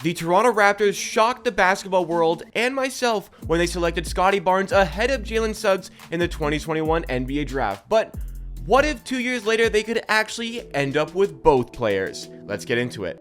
The Toronto Raptors shocked the basketball world and myself when they selected Scottie Barnes ahead of Jalen Suggs in the 2021 NBA draft. But what if 2 years later they could actually end up with both players? Let's get into it.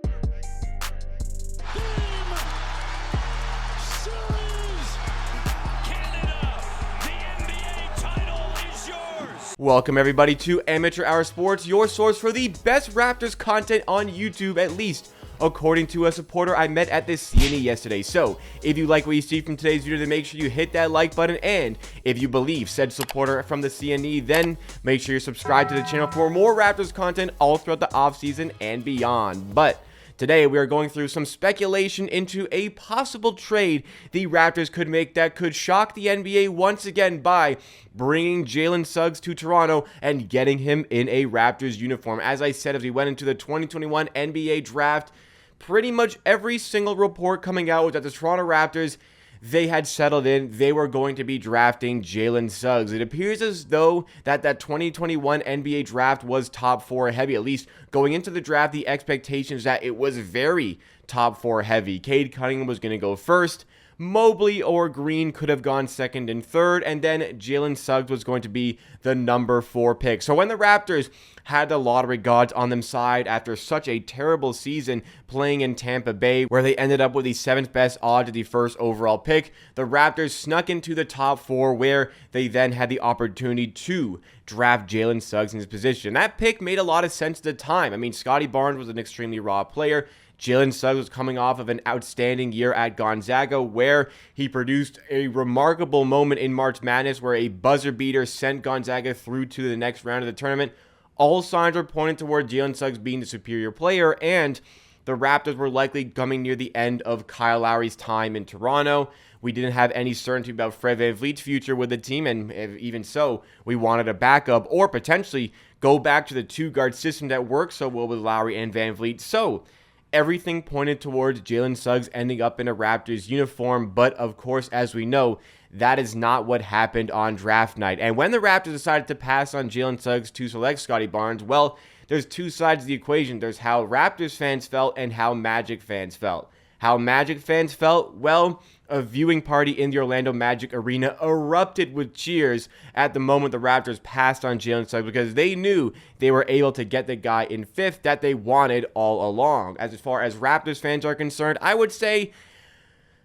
Welcome everybody to Amateur Hour Sports, your source for the best Raptors content on YouTube, at least according to a supporter I met at this CNE yesterday. So if you like what you see from today's video, then make sure you hit that like button, and if you believe said supporter from the CNE, then make sure you subscribe to the channel for more Raptors content all throughout the offseason and beyond. But today, we are going through some speculation into a possible trade the Raptors could make that could shock the NBA once again by bringing Jalen Suggs to Toronto and getting him in a Raptors uniform. As I said, as we went into the 2021 NBA draft, pretty much every single report coming out was that the Toronto Raptors, they had settled in. They were going to be drafting Jalen Suggs. It appears as though that 2021 NBA draft was top four heavy. At least going into the draft, the expectations that it was very top four heavy. Cade Cunningham was going to go first. Mobley or Green could have gone second and third, and then Jalen Suggs was going to be the number 4 pick. So when the Raptors had the lottery gods on them side after such a terrible season playing in Tampa Bay, where they ended up with the 7th best odds of the first overall pick, the Raptors snuck into the top 4, where they then had the opportunity to draft Jalen Suggs in his position. That pick made a lot of sense at the time. I mean, Scottie Barnes was an extremely raw player. Jalen Suggs was coming off of an outstanding year at Gonzaga, where he produced a remarkable moment in March Madness where a buzzer beater sent Gonzaga through to the next round of the tournament. All signs were pointing toward Jalen Suggs being the superior player, and the Raptors were likely coming near the end of Kyle Lowry's time in Toronto. We didn't have any certainty about Fred VanVleet's future with the team, and even so, we wanted a backup or potentially go back to the two-guard system that worked so well with Lowry and VanVleet. So everything pointed towards Jalen Suggs ending up in a Raptors uniform, but of course, as we know, that is not what happened on draft night. And when the Raptors decided to pass on Jalen Suggs to select Scottie Barnes, well, there's two sides of the equation. There's how Raptors fans felt and how Magic fans felt. How Magic fans felt? Well, a viewing party in the Orlando Magic arena erupted with cheers at the moment the Raptors passed on Jalen Suggs, because they knew they were able to get the guy in 5th that they wanted all along. As far as Raptors fans are concerned, I would say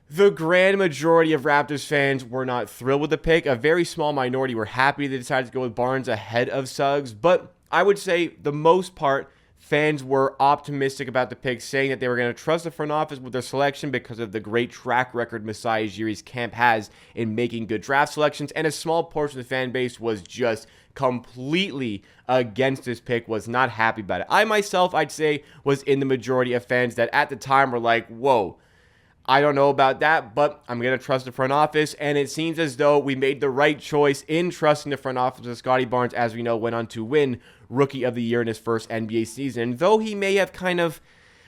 the grand majority of Raptors fans were not thrilled with the pick. A very small minority were happy they decided to go with Barnes ahead of Suggs, but I would say the most part, fans were optimistic about the pick, saying that they were going to trust the front office with their selection because of the great track record Masai Ujiri's camp has in making good draft selections, and a small portion of the fan base was just completely against this pick, was not happy about it. I myself, I'd say, was in the majority of fans that at the time were like, whoa, I don't know about that, but I'm going to trust the front office, and it seems as though we made the right choice in trusting the front office of Scottie Barnes, as we know, went on to win Rookie of the Year in his first NBA season. Though he may have kind of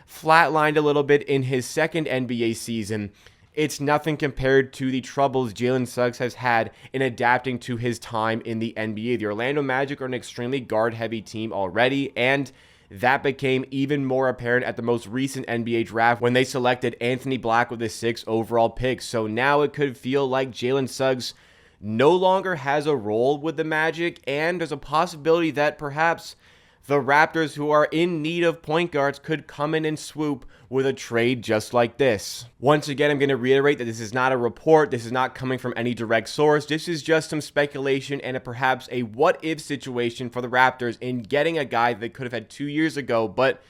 flatlined a little bit in his second NBA season, it's nothing compared to the troubles Jalen Suggs has had in adapting to his time in the NBA. The Orlando Magic are an extremely guard-heavy team already, and that became even more apparent at the most recent NBA draft when they selected Anthony Black with the 6th overall pick. So now it could feel like Jalen Suggs no longer has a role with the Magic, and there's a possibility that perhaps the Raptors, who are in need of point guards, could come in and swoop with a trade just like this. Once again, I'm going to reiterate that this is not a report. This is not coming from any direct source. This is just some speculation and perhaps a what-if situation for the Raptors in getting a guy that they could have had 2 years ago, but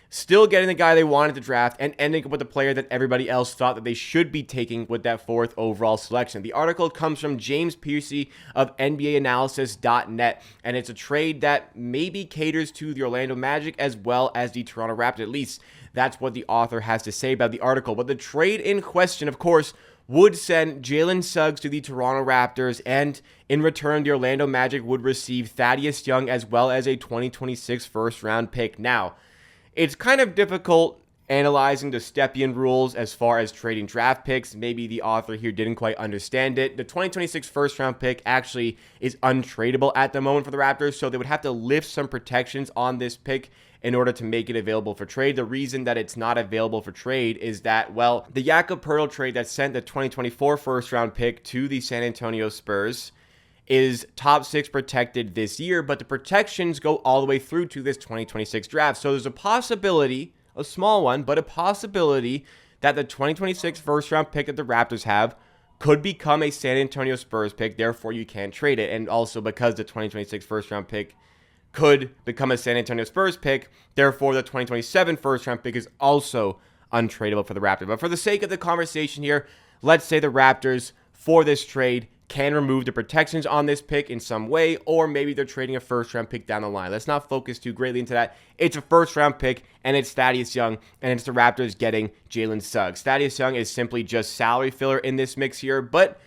still getting the guy they wanted to draft and ending up with a player that everybody else thought that they should be taking with that 4th overall selection. The article comes from James Piercy of NBAanalysis.net, and it's a trade that maybe caters to the Orlando Magic as well as the Toronto Raptors. At least that's what the author has to say about the article. But the trade in question, of course, would send Jalen Suggs to the Toronto Raptors, and in return, the Orlando Magic would receive Thaddeus Young as well as a 2026 first-round pick. Now, it's kind of difficult analyzing the Stepien rules as far as trading draft picks. Maybe the author here didn't quite understand it. The 2026 first-round pick actually is untradeable at the moment for the Raptors, so they would have to lift some protections on this pick in order to make it available for trade. The reason that it's not available for trade is that, well, the Jakob Poeltl trade that sent the 2024 first round pick to the San Antonio Spurs is top 6 protected this year, but the protections go all the way through to this 2026 draft. So there's a possibility, a small one, but a possibility that the 2026 first round pick that the Raptors have could become a San Antonio Spurs pick. Therefore, you can't trade it. And also because the 2026 first round pick could become a San Antonio Spurs pick, therefore the 2027 first round pick is also untradeable for the Raptors. But for the sake of the conversation here, let's say the Raptors, for this trade, can remove the protections on this pick in some way, or maybe they're trading a first round pick down the line. Let's not focus too greatly into that. It's a first round pick, and it's Thaddeus Young, and it's the Raptors getting Jalen Suggs. Thaddeus Young is simply just salary filler in this mix here, but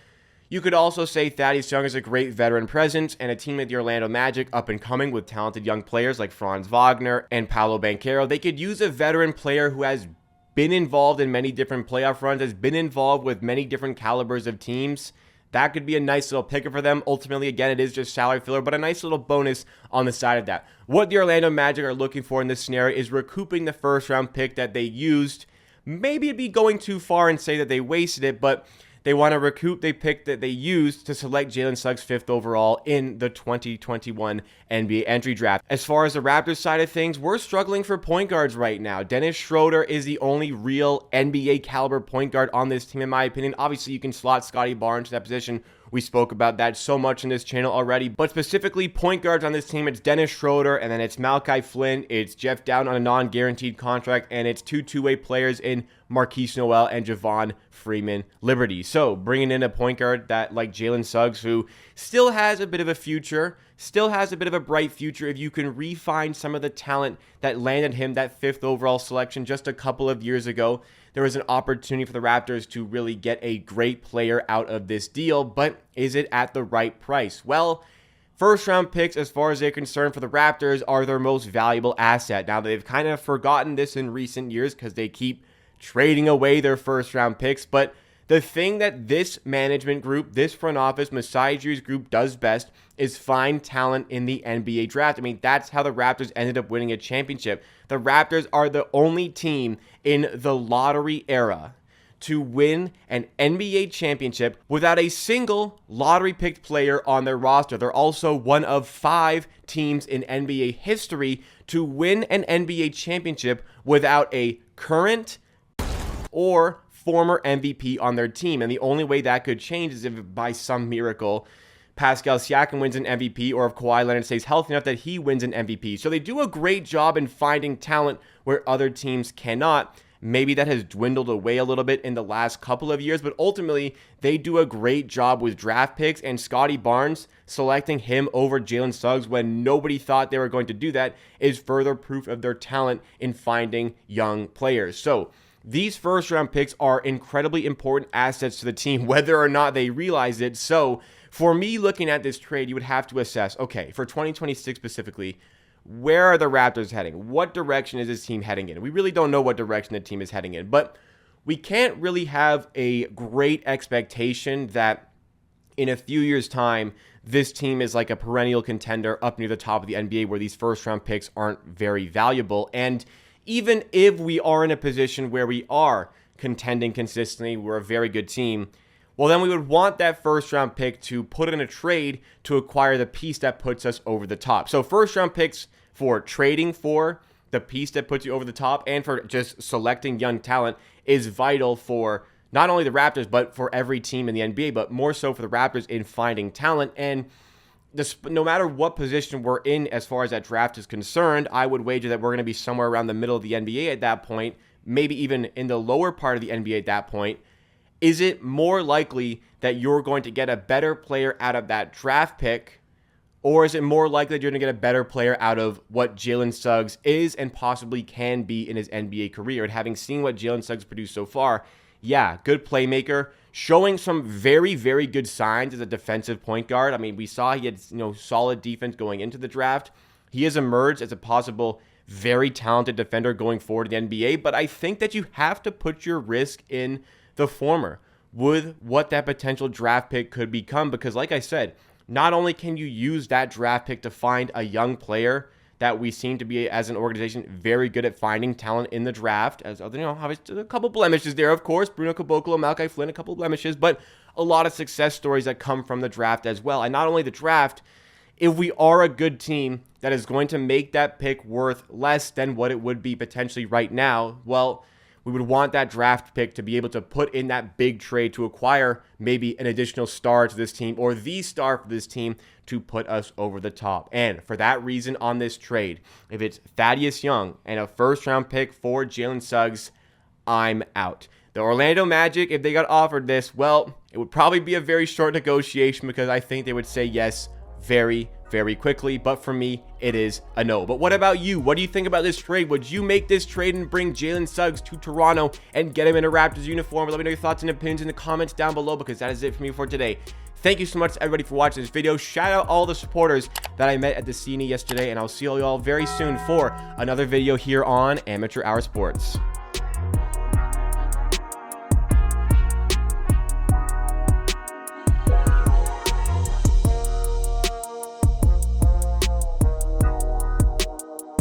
you could also say Thaddeus Young is a great veteran presence, and a team like the Orlando Magic, up and coming with talented young players like Franz Wagner and Paolo Banchero, they could use a veteran player who has been involved in many different playoff runs, has been involved with many different calibers of teams. That could be a nice little picker for them. Ultimately, again, it is just salary filler, but a nice little bonus on the side of that. What the Orlando Magic are looking for in this scenario is recouping the first round pick that they used. Maybe it'd be going too far and say that they wasted it, but they want to recoup the pick that they used to select Jalen Suggs 5th overall in the 2021 NBA entry draft. As far as the Raptors side of things, we're struggling for point guards right now. Dennis Schroeder is the only real NBA caliber point guard on this team, in my opinion. Obviously, you can slot Scottie Barnes to that position. We spoke about that so much in this channel already. But specifically, point guards on this team, it's Dennis Schroeder, and then it's Malachi Flynn, it's Jeff Dowtin on a non-guaranteed contract, and it's two two-way players in Marquise Noel and Javon Freeman Liberty. So bringing in a point guard that like Jalen Suggs, who still has a bit of a future, still has a bit of a bright future if you can refine some of the talent that landed him that 5th overall selection just a couple of years ago. There was an opportunity for the Raptors to really get a great player out of this deal, but is it at the right price? Well, first round picks, as far as they're concerned for the Raptors, are their most valuable asset. Now, they've kind of forgotten this in recent years because they keep trading away their first round picks, but the thing that this management group, this front office, Masai Ujiri's group does best is find talent in the NBA draft. I mean, that's how the Raptors ended up winning a championship. The Raptors are the only team in the lottery era to win an NBA championship without a single lottery-picked player on their roster. They're also one of 5 teams in NBA history to win an NBA championship without a current or former MVP on their team. And the only way that could change is if by some miracle Pascal Siakam wins an MVP, or if Kawhi Leonard stays healthy enough that he wins an MVP. So they do a great job in finding talent where other teams cannot. Maybe that has dwindled away a little bit in the last couple of years, but ultimately they do a great job with draft picks, and Scottie Barnes selecting him over Jalen Suggs when nobody thought they were going to do that is further proof of their talent in finding young players. So these first round picks are incredibly important assets to the team, whether or not they realize it. So for me, looking at this trade, you would have to assess, okay, for 2026 specifically, where are the Raptors heading? What direction is this team heading in? We really don't know what direction the team is heading in, but we can't really have a great expectation that in a few years' time, this team is like a perennial contender up near the top of the NBA where these first round picks aren't very valuable. And even if we are in a position where we are contending consistently, we're a very good team, well, then we would want that first round pick to put in a trade to acquire the piece that puts us over the top. So first round picks for trading for the piece that puts you over the top and for just selecting young talent is vital for not only the Raptors, but for every team in the NBA, but more so for the Raptors in finding talent. And no matter what position we're in as far as that draft is concerned, I would wager that we're going to be somewhere around the middle of the NBA at that point, maybe even in the lower part of the NBA at that point. Is it more likely that you're going to get a better player out of that draft pick, or is it more likely that you're going to get a better player out of what Jalen Suggs is and possibly can be in his NBA career? And having seen what Jalen Suggs produced so far, yeah, good playmaker, showing some very, very good signs as a defensive point guard. I mean, we saw he had, solid defense going into the draft. He has emerged as a possible very talented defender going forward in the NBA, but I think that you have to put your risk in the former with what that potential draft pick could become, because like I said, not only can you use that draft pick to find a young player that we seem to be, as an organization, very good at finding talent in the draft. As other, obviously a couple blemishes there, of course. Bruno Caboclo, Malachi Flynn, a couple blemishes, but a lot of success stories that come from the draft as well. And not only the draft, if we are a good team that is going to make that pick worth less than what it would be potentially right now, well, we would want that draft pick to be able to put in that big trade to acquire maybe an additional star to this team, or the star for this team, to put us over the top. And for that reason, on this trade, if it's Thaddeus Young and a first-round pick for Jalen Suggs, I'm out. The Orlando Magic, if they got offered this, well, it would probably be a very short negotiation, because I think they would say yes very, very quickly. But for me, it is a no. But what about you? What do you think about this trade? Would you make this trade and bring Jalen Suggs to Toronto and get him in a Raptors uniform? Let me know your thoughts and opinions in the comments down below, because that is it for me for today. Thank you so much, everybody, for watching this video. Shout out all the supporters that I met at the CNE yesterday, and I'll see all y'all very soon for another video here on Amateur Hour Sports.